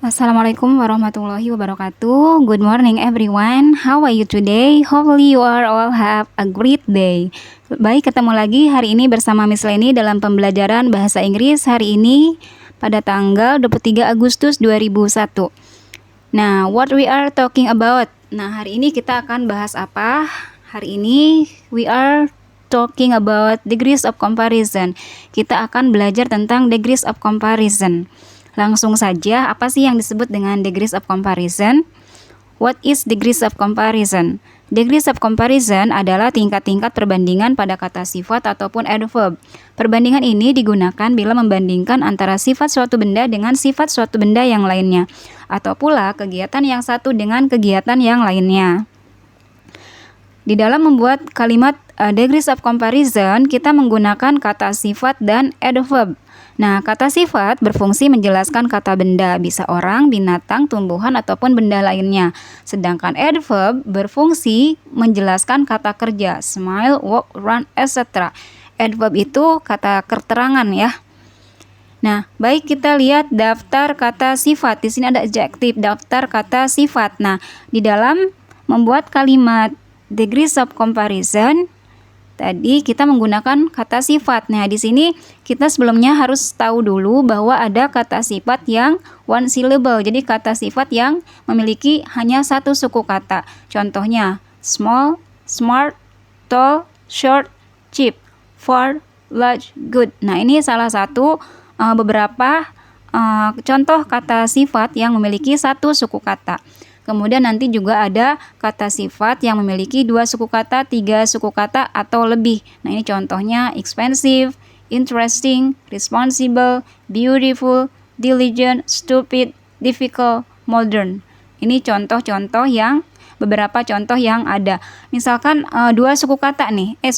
Assalamualaikum warahmatullahi wabarakatuh. Good morning everyone. How are you today? Hopefully you are all have a great day. Baik, ketemu lagi hari ini bersama Miss Leni dalam pembelajaran bahasa Inggris hari ini pada tanggal 23 Agustus 2001. Nah, what we are talking about? Nah, hari ini kita akan bahas apa? Hari ini we are talking about degrees of comparison. Kita akan belajar tentang degrees of comparison. Langsung saja, apa sih yang disebut dengan degrees of comparison? What is degrees of comparison? Degrees of comparison adalah tingkat-tingkat perbandingan pada kata sifat ataupun adverb. Perbandingan ini digunakan bila membandingkan antara sifat suatu benda dengan sifat suatu benda yang lainnya, atau pula kegiatan yang satu dengan kegiatan yang lainnya. Di dalam membuat kalimat degrees of comparison, kita menggunakan kata sifat dan adverb. Nah, kata sifat berfungsi menjelaskan kata benda, bisa orang, binatang, tumbuhan, ataupun benda lainnya. Sedangkan adverb berfungsi menjelaskan kata kerja, smile, walk, run, etc. Adverb itu kata keterangan ya. Nah, baik kita lihat daftar kata sifat. Di sini ada adjektif, daftar kata sifat. Nah, di dalam membuat kalimat degrees of comparison, tadi kita menggunakan kata sifat. Nah, di sini kita sebelumnya harus tahu dulu bahwa ada kata sifat yang one syllable. Jadi kata sifat yang memiliki hanya satu suku kata. Contohnya small, smart, tall, short, cheap, far, large, good. Nah, ini salah satu beberapa contoh kata sifat yang memiliki satu suku kata. Kemudian nanti juga ada kata sifat yang memiliki 2 suku kata, 3 suku kata, atau lebih. Nah, ini contohnya expensive, interesting, responsible, beautiful, diligent, stupid, difficult, modern. Ini contoh-contoh yang beberapa contoh yang ada. Misalkan 2 suku kata nih. 3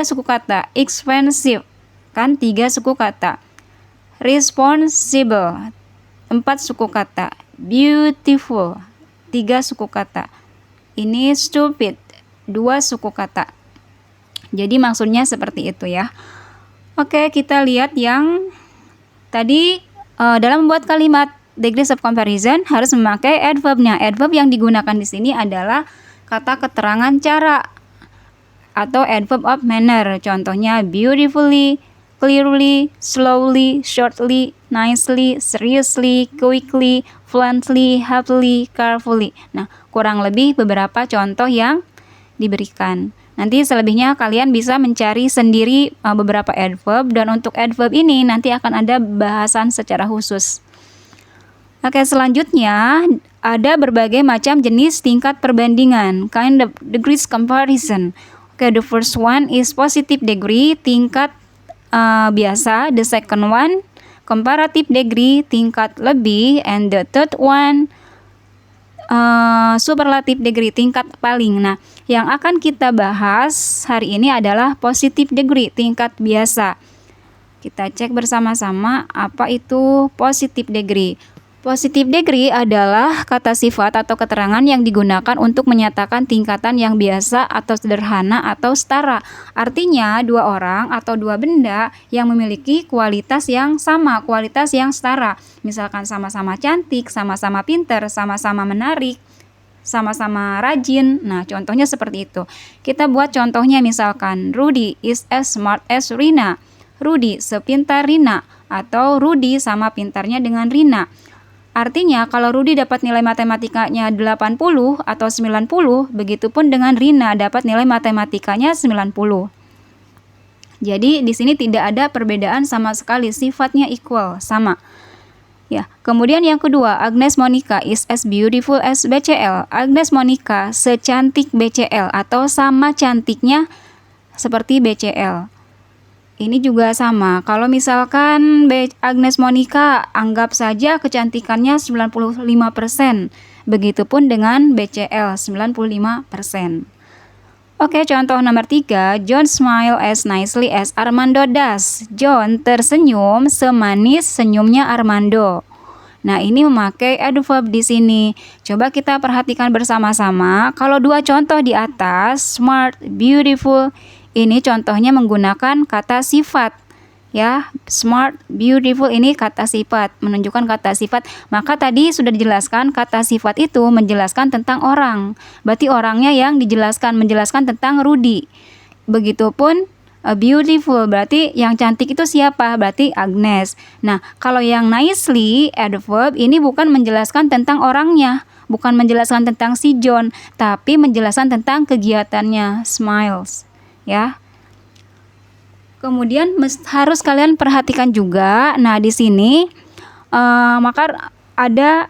suku kata. Expensive, kan 3 suku kata. Responsible, 4 suku kata. Beautiful, 3 suku kata. Ini stupid, 2 suku kata. Jadi maksudnya seperti itu ya. Oke, kita lihat yang tadi dalam membuat kalimat degrees of comparison harus memakai adverbnya. Adverb yang digunakan di sini adalah kata keterangan cara atau adverb of manner. Contohnya beautifully, clearly, slowly, shortly, nicely, seriously, quickly, fluently, happily, carefully. Nah, kurang lebih beberapa contoh yang diberikan. Nanti selebihnya kalian bisa mencari sendiri beberapa adverb, dan untuk adverb ini nanti akan ada bahasan secara khusus. Oke, selanjutnya ada berbagai macam jenis tingkat perbandingan, kind of degrees comparison. Oke, the first one is positive degree, tingkat biasa. The second one comparative degree, tingkat lebih. And the third one superlative degree, tingkat paling. Nah, yang akan kita bahas hari ini adalah positive degree, tingkat biasa. Kita cek bersama-sama apa itu positive degree. Positive degree adalah kata sifat atau keterangan yang digunakan untuk menyatakan tingkatan yang biasa atau sederhana atau setara. Artinya, 2 orang atau 2 benda yang memiliki kualitas yang sama, kualitas yang setara. Misalkan sama-sama cantik, sama-sama pintar, sama-sama menarik, sama-sama rajin. Nah, contohnya seperti itu. Kita buat contohnya misalkan, Rudy is as smart as Rina. Rudy sepintar Rina, atau Rudy sama pintarnya dengan Rina. Artinya kalau Rudy dapat nilai matematikanya 80 atau 90, begitupun dengan Rina dapat nilai matematikanya 90. Jadi di sini tidak ada perbedaan sama sekali, sifatnya equal, sama. Ya, kemudian yang kedua, Agnes Monica is as beautiful as BCL. Agnes Monica secantik BCL atau sama cantiknya seperti BCL. Ini juga sama. Kalau misalkan Agnes Monica, anggap saja kecantikannya 95%. Begitupun dengan BCL 95%. Oke, contoh nomor 3. John smile as nicely as Armando does. John tersenyum semanis senyumnya Armando. Nah, ini memakai adverb di sini. Coba kita perhatikan bersama-sama. Kalau 2 contoh di atas, smart, beautiful, ini contohnya menggunakan kata sifat. ya. Smart, beautiful ini kata sifat, menunjukkan kata sifat. Maka tadi sudah dijelaskan kata sifat itu menjelaskan tentang orang. Berarti orangnya yang menjelaskan tentang Rudy. Begitupun beautiful berarti yang cantik itu siapa? Berarti Agnes. Nah, kalau yang nicely adverb ini bukan menjelaskan tentang orangnya, bukan menjelaskan tentang si John, tapi menjelaskan tentang kegiatannya, smiles, ya. Kemudian harus kalian perhatikan juga. Nah, di sini maka ada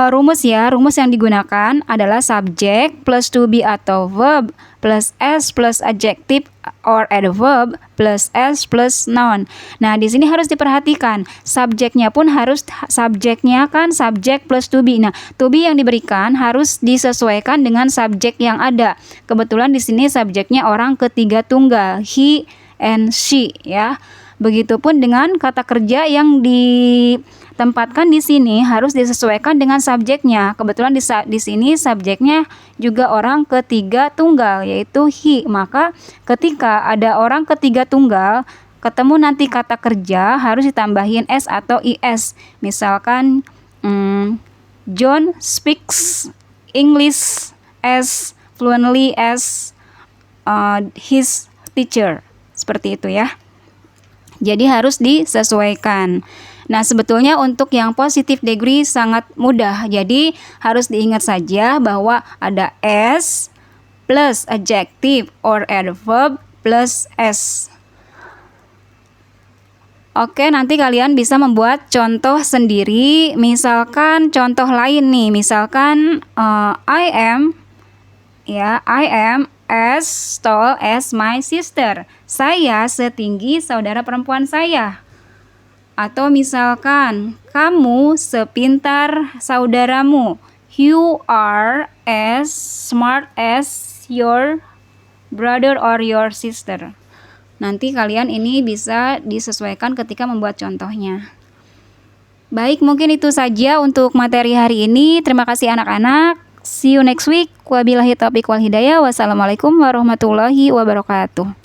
rumus ya. Rumus yang digunakan adalah subject plus to be atau verb plus s plus adjective or adverb plus s plus noun. Nah, di sini harus diperhatikan. Subjeknya pun harus subjeknya kan subject plus to be. Nah, to be yang diberikan harus disesuaikan dengan subjek yang ada. Kebetulan di sini subjeknya orang ketiga tunggal, he and she, ya. Begitupun dengan kata kerja yang ditempatkan di sini harus disesuaikan dengan subjeknya. Kebetulan di sini subjeknya juga orang ketiga tunggal, yaitu he. Maka ketika ada orang ketiga tunggal, ketemu nanti kata kerja harus ditambahin s atau is. Misalkan John speaks English as fluently as his teacher. Seperti itu ya. Jadi harus disesuaikan. Nah, sebetulnya untuk yang positive degree sangat mudah. Jadi harus diingat saja bahwa ada s plus adjective or adverb plus s. Oke, nanti kalian bisa membuat contoh sendiri. Misalkan contoh lain nih, misalkan I am as tall as my sister. Saya setinggi saudara perempuan saya. Atau misalkan kamu sepintar saudaramu. You are as smart as your brother or your sister. Nanti kalian ini bisa disesuaikan ketika membuat contohnya. Baik, mungkin itu saja untuk materi hari ini. Terima kasih anak-anak. See you next week. Wabillahi taufiq wal hidayah. Wassalamualaikum warahmatullahi wabarakatuh.